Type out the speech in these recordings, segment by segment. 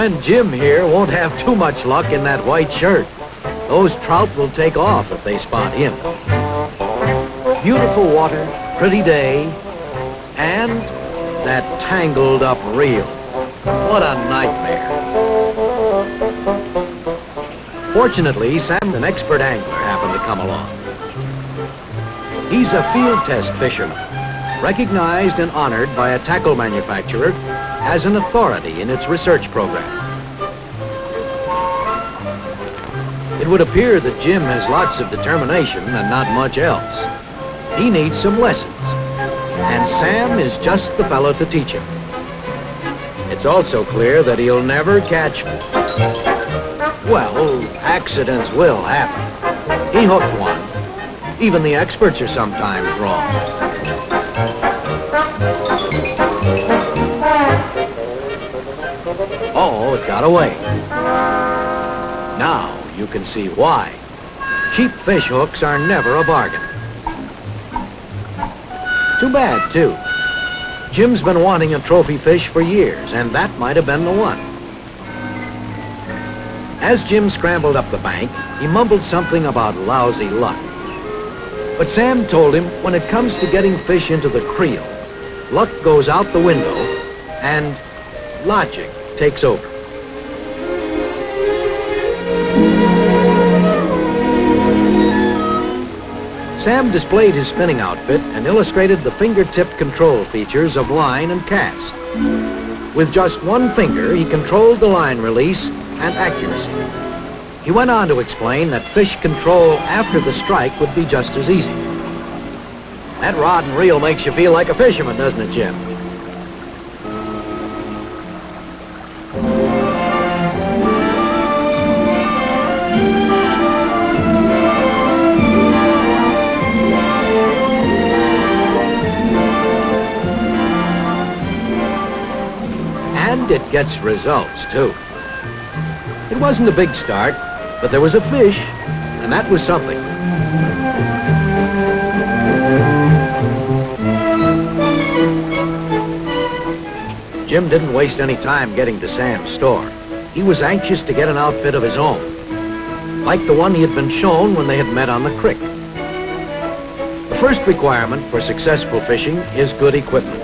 And Jim here won't have too much luck in that white shirt. Those trout will take off if they spot him. Beautiful water, pretty day, and that tangled up reel. What a nightmare. Fortunately, Sam, an expert angler, happened to come along. He's a field test fisherman, recognized and honored by a tackle manufacturer as an authority in its research program. It would appear that Jim has lots of determination and not much else. He needs some lessons, and Sam is just the fellow to teach him. It's also clear that he'll never catch me. Well, accidents will happen. He hooked one. Even the experts are sometimes wrong. Oh, it got away. Now you can see why. Cheap fish hooks are never a bargain. Too bad, too. Jim's been wanting a trophy fish for years, and that might have been the one. As Jim scrambled up the bank, he mumbled something about lousy luck. But Sam told him when it comes to getting fish into the creel, luck goes out the window and logic takes over. Sam displayed his spinning outfit and illustrated the fingertip control features of line and cast. With just one finger, he controlled the line release and accuracy. He went on to explain that fish control after the strike would be just as easy. That rod and reel makes you feel like a fisherman, doesn't it, Jim? And it gets results, too. It wasn't a big start, but there was a fish, and that was something. Jim didn't waste any time getting to Sam's store. He was anxious to get an outfit of his own, like the one he had been shown when they had met on the creek. The first requirement for successful fishing is good equipment.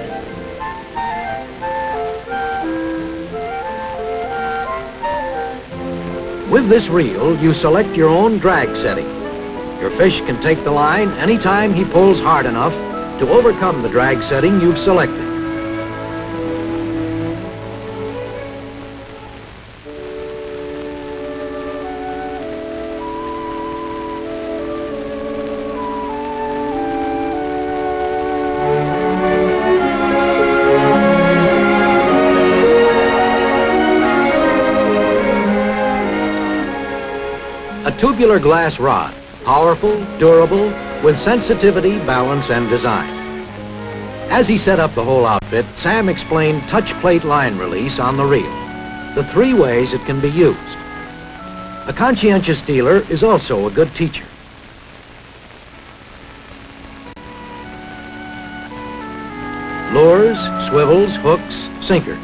With this reel, you select your own drag setting. Your fish can take the line anytime he pulls hard enough to overcome the drag setting you've selected. A tubular glass rod, powerful, durable, with sensitivity, balance, and design. As he set up the whole outfit, Sam explained touch plate line release on the reel, the 3 ways it can be used. A conscientious dealer is also a good teacher. Lures, swivels, hooks, sinkers.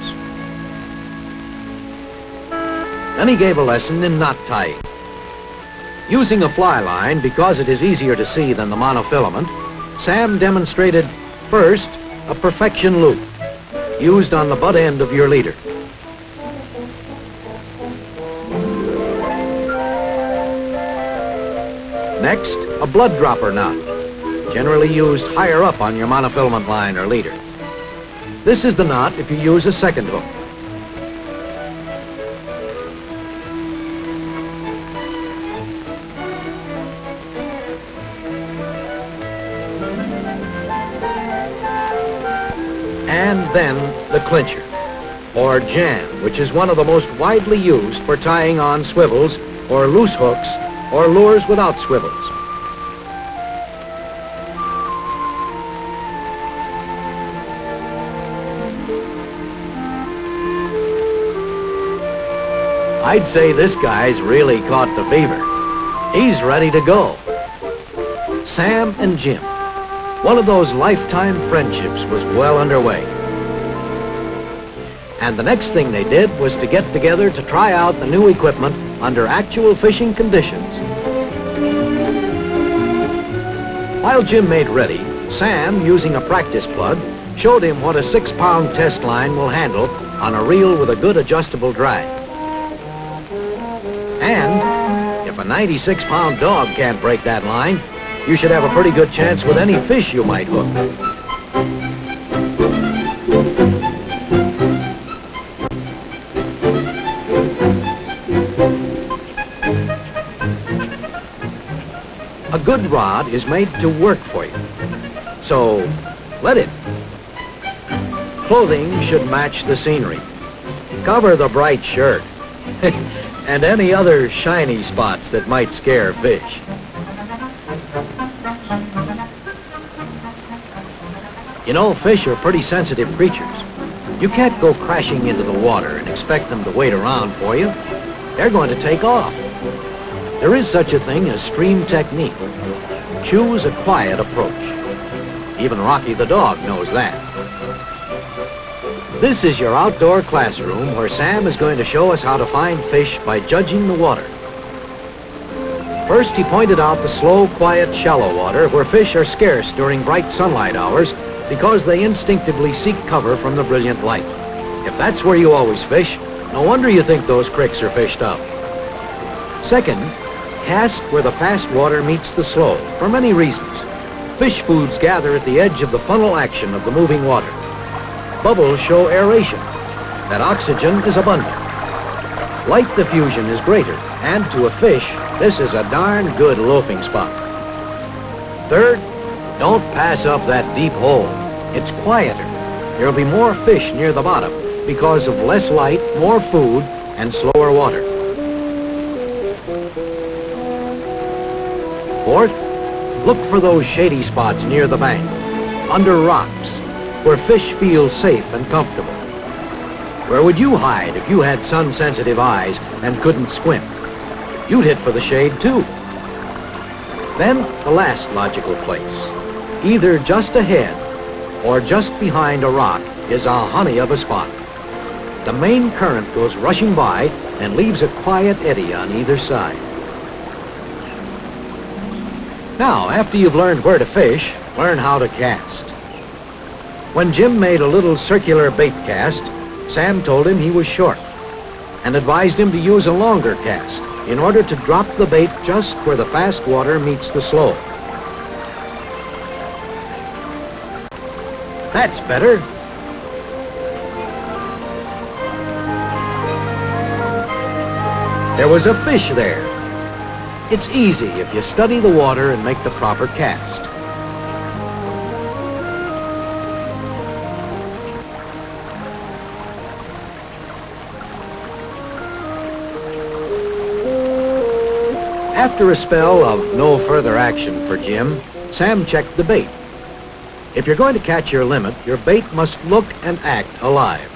Then he gave a lesson in knot tying. Using a fly line, because it is easier to see than the monofilament, Sam demonstrated, first, a perfection loop, used on the butt end of your leader. Next, a blood dropper knot, generally used higher up on your monofilament line or leader. This is the knot if you use a second hook. And then the clincher, or jam, which is one of the most widely used for tying on swivels or loose hooks or lures without swivels. I'd say this guy's really caught the fever. He's ready to go. Sam and Jim. One of those lifetime friendships was well underway. And the next thing they did was to get together to try out the new equipment under actual fishing conditions. While Jim made ready, Sam, using a practice plug, showed him what a 6-pound test line will handle on a reel with a good adjustable drag. And if a 96-pound dog can't break that line, you should have a pretty good chance with any fish you might hook. A good rod is made to work for you, so let it. Clothing should match the scenery. Cover the bright shirt and any other shiny spots that might scare fish. You know, fish are pretty sensitive creatures. You can't go crashing into the water and expect them to wait around for you. They're going to take off. There is such a thing as stream technique. Choose a quiet approach. Even Rocky the dog knows that. This is your outdoor classroom where Sam is going to show us how to find fish by judging the water. First, he pointed out the slow, quiet, shallow water where fish are scarce during bright sunlight hours because they instinctively seek cover from the brilliant light. If that's where you always fish, no wonder you think those creeks are fished up. Second, cast where the fast water meets the slow, for many reasons. Fish foods gather at the edge of the funnel action of the moving water. Bubbles show aeration, that oxygen is abundant. Light diffusion is greater, and to a fish, this is a darn good loafing spot. Third, don't pass up that deep hole. It's quieter. There'll be more fish near the bottom because of less light, more food, and slower water. Fourth, look for those shady spots near the bank, under rocks, where fish feel safe and comfortable. Where would you hide if you had sun-sensitive eyes and couldn't squint? You'd hit for the shade too. Then the last logical place, either just ahead or just behind a rock, is a honey of a spot. The main current goes rushing by and leaves a quiet eddy on either side. Now, after you've learned where to fish, learn how to cast. When Jim made a little circular bait cast, Sam told him he was short and advised him to use a longer cast in order to drop the bait just where the fast water meets the slow. That's better. There was a fish there. It's easy if you study the water and make the proper cast. After a spell of no further action for Jim, Sam checked the bait. If you're going to catch your limit, your bait must look and act alive.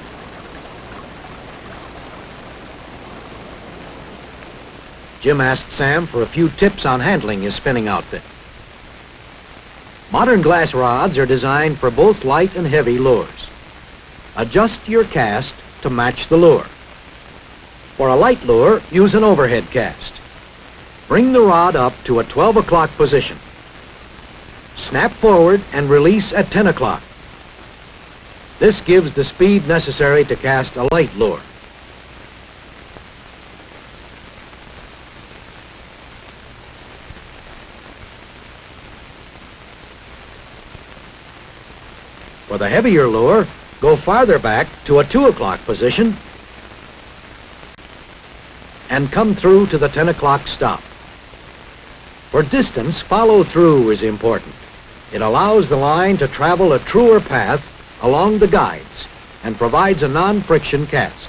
Jim asked Sam for a few tips on handling his spinning outfit. Modern glass rods are designed for both light and heavy lures. Adjust your cast to match the lure. For a light lure, use an overhead cast. Bring the rod up to a 12 o'clock position. Snap forward and release at 10 o'clock. This gives the speed necessary to cast a light lure. For the heavier lure, go farther back to a 2 o'clock position and come through to the 10 o'clock stop. For distance, follow through is important. It allows the line to travel a truer path along the guides and provides a non-friction cast.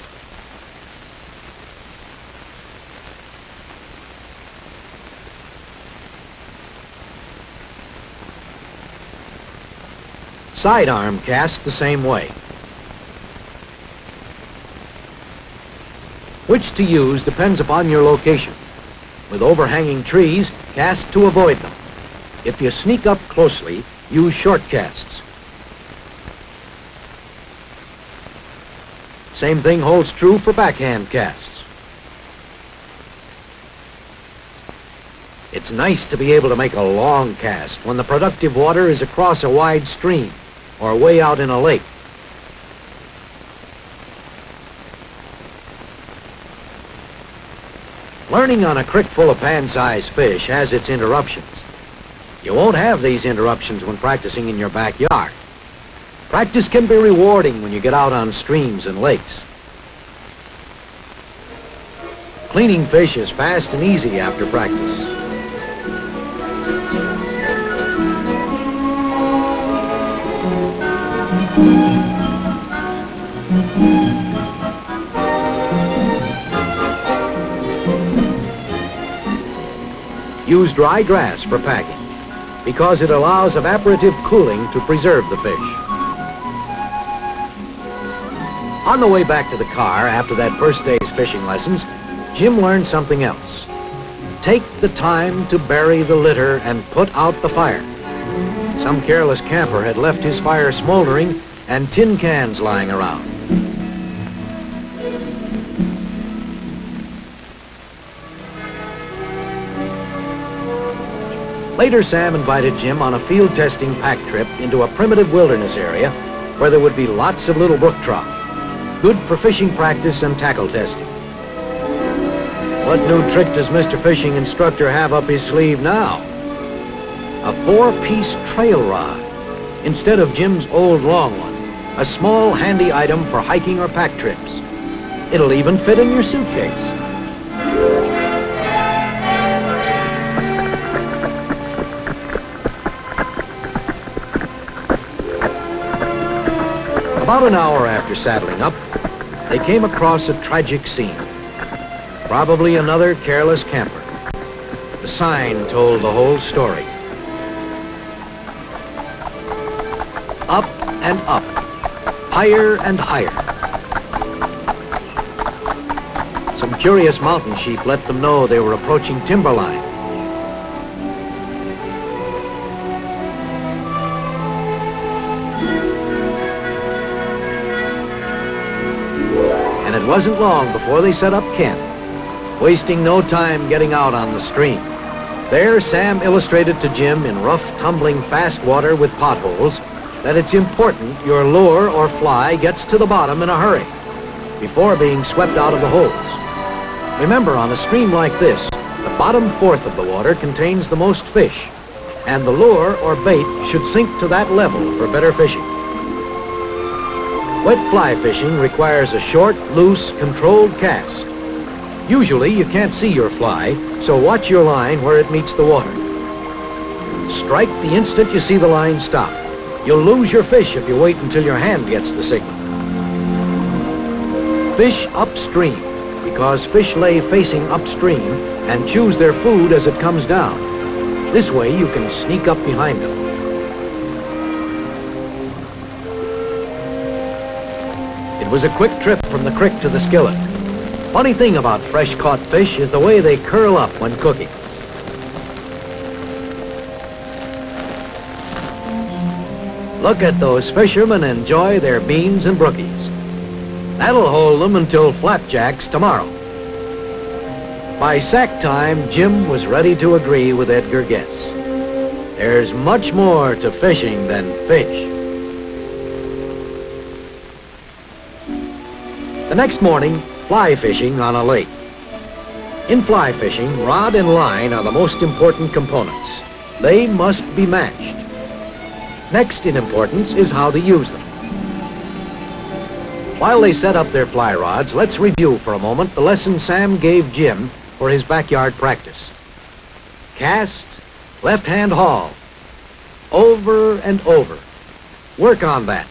Sidearm cast the same way. Which to use depends upon your location. With overhanging trees, cast to avoid them. If you sneak up closely, use short casts. Same thing holds true for backhand casts. It's nice to be able to make a long cast when the productive water is across a wide stream or way out in a lake. Learning on a creek full of pan-sized fish has its interruptions. You won't have these interruptions when practicing in your backyard. Practice can be rewarding when you get out on streams and lakes. Cleaning fish is fast and easy after practice. Use dry grass for packing because it allows evaporative cooling to preserve the fish. On the way back to the car after that first day's fishing lessons, Jim learned something else. Take the time to bury the litter and put out the fire. Some careless camper had left his fire smoldering and tin cans lying around. Later, Sam invited Jim on a field testing pack trip into a primitive wilderness area where there would be lots of little brook trout, good for fishing practice and tackle testing. What new trick does Mr. Fishing Instructor have up his sleeve now? A 4-piece trail rod instead of Jim's old long one, a small handy item for hiking or pack trips. It'll even fit in your suitcase. About an hour after saddling up, they came across a tragic scene. Probably another careless camper. The sign told the whole story. Up and up, higher and higher. Some curious mountain sheep let them know they were approaching timberline. And it wasn't long before they set up camp, wasting no time getting out on the stream. There, Sam illustrated to Jim in rough, tumbling, fast water with potholes that it's important your lure or fly gets to the bottom in a hurry before being swept out of the holes. Remember, on a stream like this, the bottom fourth of the water contains the most fish, and the lure or bait should sink to that level for better fishing. Wet fly fishing requires a short, loose, controlled cast. Usually you can't see your fly, so watch your line where it meets the water. Strike the instant you see the line stop. You'll lose your fish if you wait until your hand gets the signal. Fish upstream, because fish lay facing upstream and choose their food as it comes down. This way you can sneak up behind them. It was a quick trip from the creek to the skillet. Funny thing about fresh caught fish is the way they curl up when cooking. Look at those fishermen enjoy their beans and brookies. That'll hold them until flapjacks tomorrow. By sack time, Jim was ready to agree with Edgar Guess. There's much more to fishing than fish. The next morning, fly fishing on a lake. In fly fishing, rod and line are the most important components. They must be matched. Next in importance is how to use them. While they set up their fly rods, let's review for a moment the lesson Sam gave Jim for his backyard practice. Cast, left-hand haul, over and over. Work on that.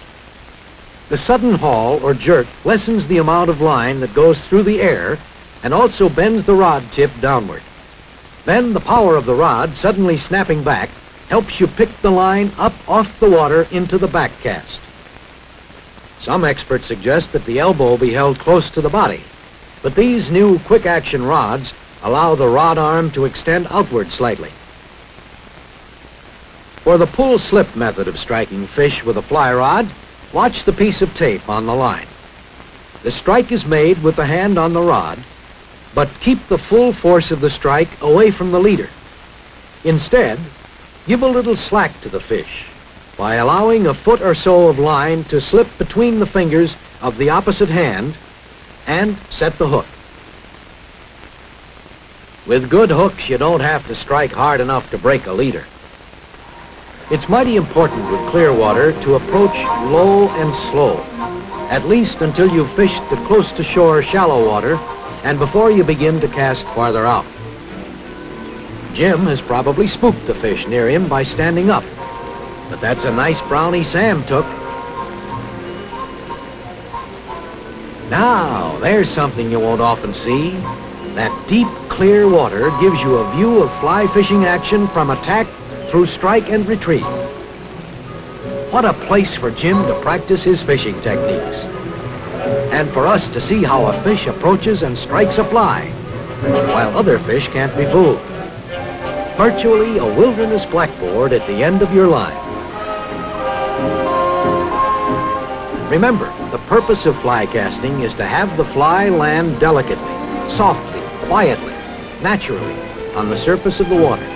The sudden haul or jerk lessens the amount of line that goes through the air and also bends the rod tip downward. Then the power of the rod suddenly snapping back helps you pick the line up off the water into the back cast. Some experts suggest that the elbow be held close to the body, but these new quick-action rods allow the rod arm to extend outward slightly. For the pull-slip method of striking fish with a fly rod, watch the piece of tape on the line. The strike is made with the hand on the rod, but keep the full force of the strike away from the leader. Instead, give a little slack to the fish by allowing a foot or so of line to slip between the fingers of the opposite hand and set the hook. With good hooks, you don't have to strike hard enough to break a leader. It's mighty important with clear water to approach low and slow, at least until you've fished the close to shore shallow water and before you begin to cast farther out. Jim has probably spooked the fish near him by standing up, but that's a nice brownie Sam took. Now, there's something you won't often see. That deep, clear water gives you a view of fly fishing action from attack through strike and retrieve. What a place for Jim to practice his fishing techniques, and for us to see how a fish approaches and strikes a fly, while other fish can't be fooled. Virtually a wilderness blackboard at the end of your line. Remember, the purpose of fly casting is to have the fly land delicately, softly, quietly, naturally on the surface of the water.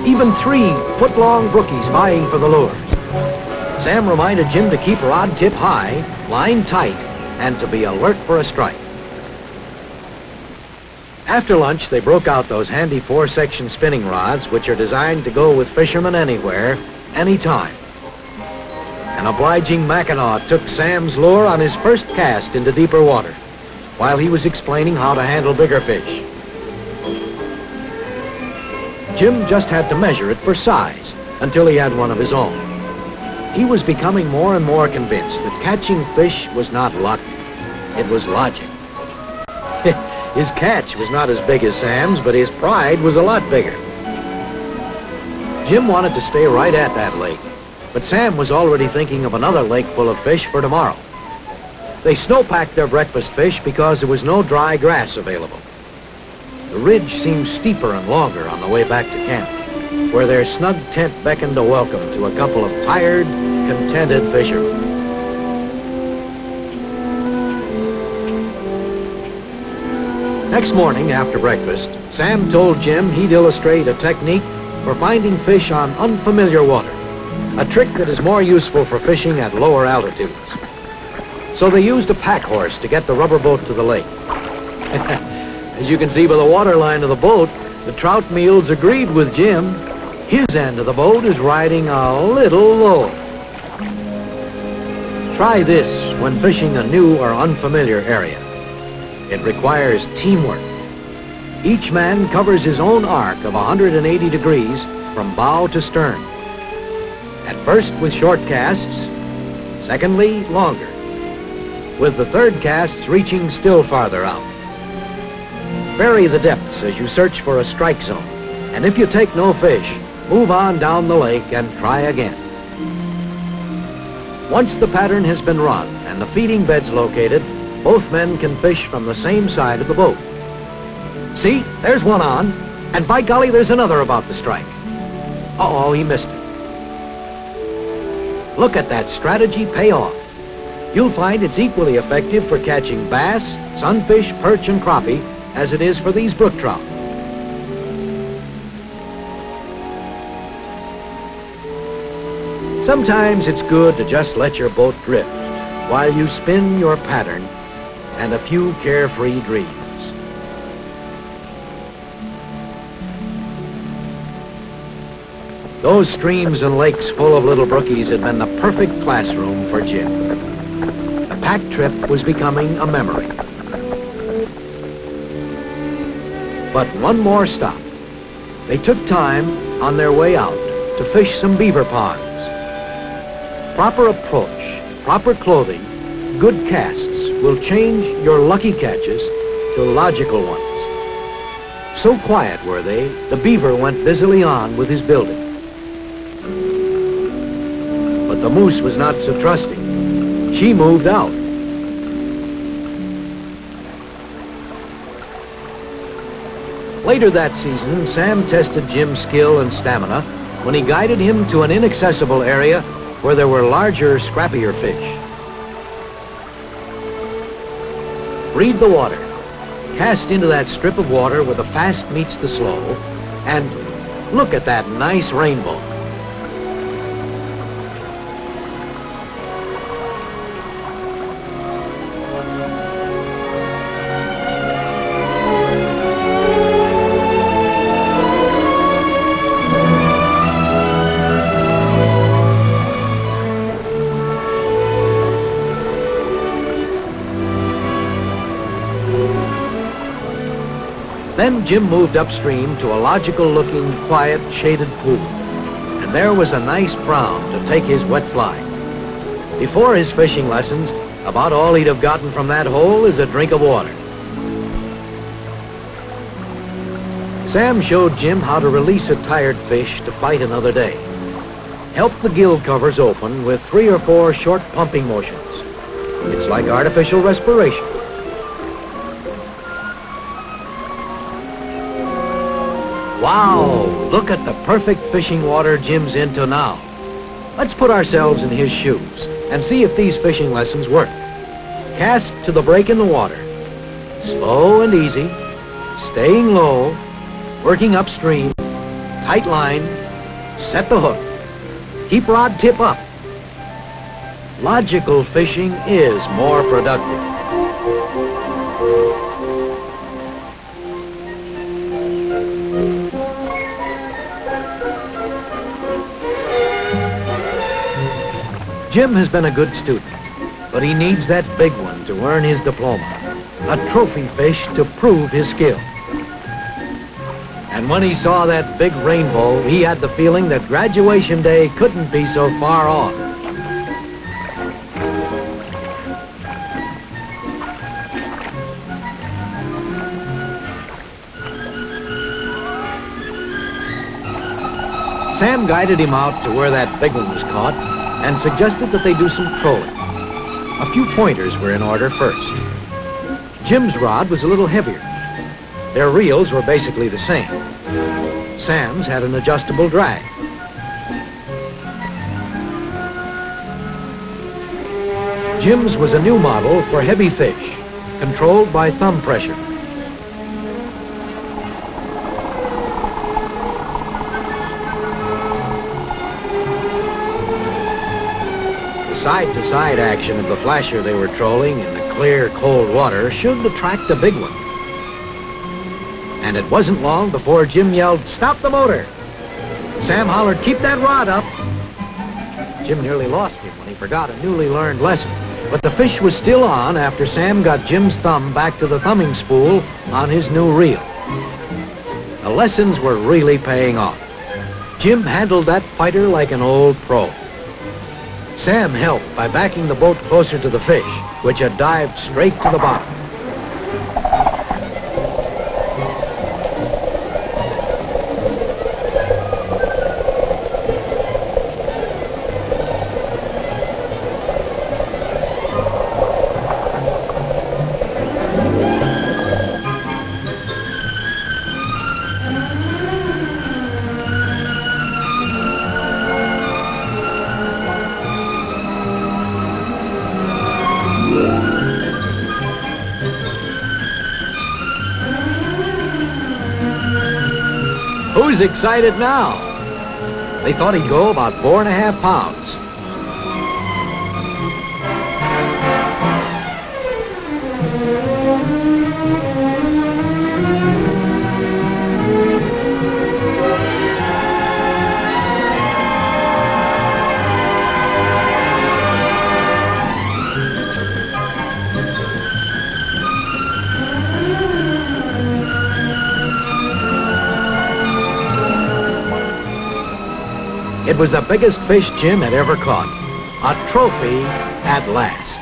Even 3-foot-long brookies vying for the lure. Sam reminded Jim to keep rod tip high, line tight, and to be alert for a strike. After lunch, they broke out those handy 4-section spinning rods, which are designed to go with fishermen anywhere, anytime. An obliging Mackinaw took Sam's lure on his first cast into deeper water, while he was explaining how to handle bigger fish. Jim just had to measure it for size until he had one of his own. He was becoming more and more convinced that catching fish was not luck, it was logic. His catch was not as big as Sam's, but his pride was a lot bigger. Jim wanted to stay right at that lake, but Sam was already thinking of another lake full of fish for tomorrow. They snowpacked their breakfast fish because there was no dry grass available. The ridge seemed steeper and longer on the way back to camp, where their snug tent beckoned a welcome to a couple of tired, contented fishermen. Next morning after breakfast, Sam told Jim he'd illustrate a technique for finding fish on unfamiliar water, a trick that is more useful for fishing at lower altitudes. So they used a pack horse to get the rubber boat to the lake. As you can see by the water line of the boat, the trout mules agreed with Jim. His end of the boat is riding a little low. Try this when fishing a new or unfamiliar area. It requires teamwork. Each man covers his own arc of 180 degrees from bow to stern. At first with short casts, secondly longer, with the third casts reaching still farther out. Vary the depths as you search for a strike zone, and if you take no fish, move on down the lake and try again. Once the pattern has been run and the feeding beds located, both men can fish from the same side of the boat. See, there's one on, and by golly, there's another about to strike. Uh-oh, he missed it. Look at that strategy pay off. You'll find it's equally effective for catching bass, sunfish, perch, and crappie as it is for these brook trout. Sometimes it's good to just let your boat drift while you spin your pattern and a few carefree dreams. Those streams and lakes full of little brookies had been the perfect classroom for Jim. The pack trip was becoming a memory. But one more stop. They took time on their way out to fish some beaver ponds. Proper approach, proper clothing, Good casts will change your lucky catches to logical ones. So quiet were they, the beaver went busily on with his building. But the moose was not so trusting. She moved out. Later that season, Sam tested Jim's skill and stamina when he guided him to an inaccessible area where there were larger, scrappier fish. Read the water. Cast into that strip of water where the fast meets the slow, and look at that nice rainbow. Then Jim moved upstream to a logical-looking, quiet, shaded pool. And there was a nice brown to take his wet fly. Before his fishing lessons, about all he'd have gotten from that hole is a drink of water. Sam showed Jim how to release a tired fish to fight another day. Help the gill covers open with 3 or 4 short pumping motions. It's like artificial respiration. Wow, look at the perfect fishing water Jim's into now. Let's put ourselves in his shoes and see if these fishing lessons work. Cast to the break in the water. Slow and easy, staying low, working upstream, tight line, set the hook. Keep rod tip up. Logical fishing is more productive. Jim has been a good student, but he needs that big one to earn his diploma, a trophy fish to prove his skill. And when he saw that big rainbow, he had the feeling that graduation day couldn't be so far off. Sam guided him out to where that big one was caught and suggested that they do some trolling. A few pointers were in order first. Jim's rod was a little heavier. Their reels were basically the same. Sam's had an adjustable drag. Jim's was a new model for heavy fish, controlled by thumb pressure. Side-to-side action of the flasher they were trolling in the clear, cold water should attract a big one. And it wasn't long before Jim yelled, "Stop the motor!" Sam hollered, "Keep that rod up!" Jim nearly lost him when he forgot a newly learned lesson. But the fish was still on after Sam got Jim's thumb back to the thumbing spool on his new reel. The lessons were really paying off. Jim handled that fighter like an old pro. Sam helped by backing the boat closer to the fish, which had dived straight to the bottom. Who's excited now? They thought he'd go about 4.5 pounds. It was the biggest fish Jim had ever caught. A trophy at last.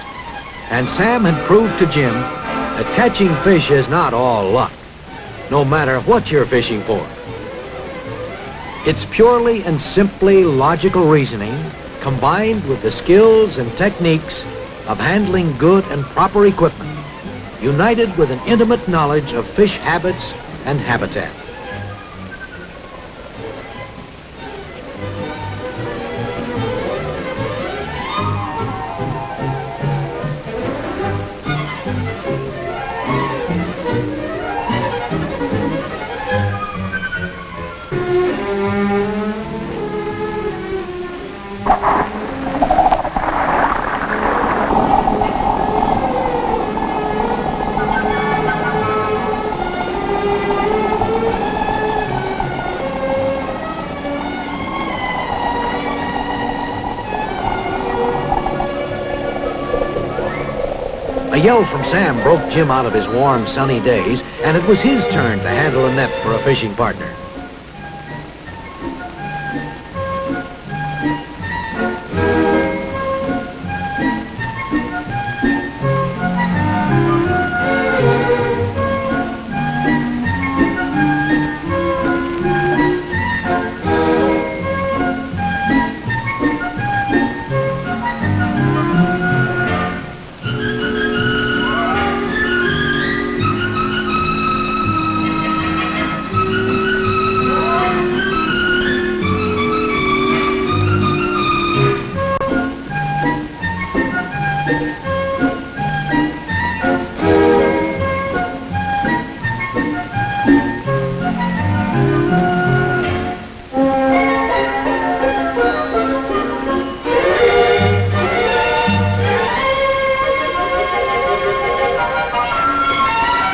And Sam had proved to Jim that catching fish is not all luck, no matter what you're fishing for. It's purely and simply logical reasoning combined with the skills and techniques of handling good and proper equipment, united with an intimate knowledge of fish habits and habitat. A yell from Sam broke Jim out of his warm, sunny days, and it was his turn to handle a net for a fishing partner.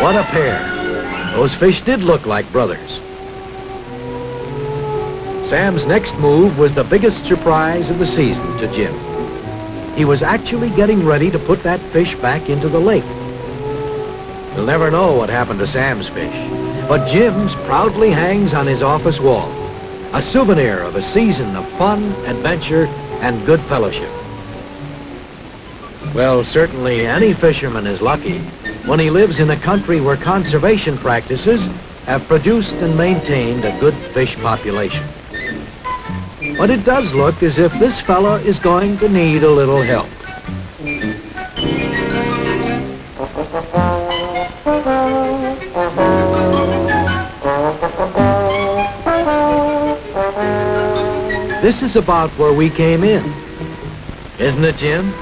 What a pair. Those fish did look like brothers. Sam's next move was the biggest surprise of the season to Jim. He was actually getting ready to put that fish back into the lake. We'll never know what happened to Sam's fish, but Jim's proudly hangs on his office wall, a souvenir of a season of fun, adventure, and good fellowship. Well, certainly any fisherman is lucky when he lives in a country where conservation practices have produced and maintained a good fish population. But it does look as if this fella is going to need a little help. This is about where we came in, isn't it, Jim?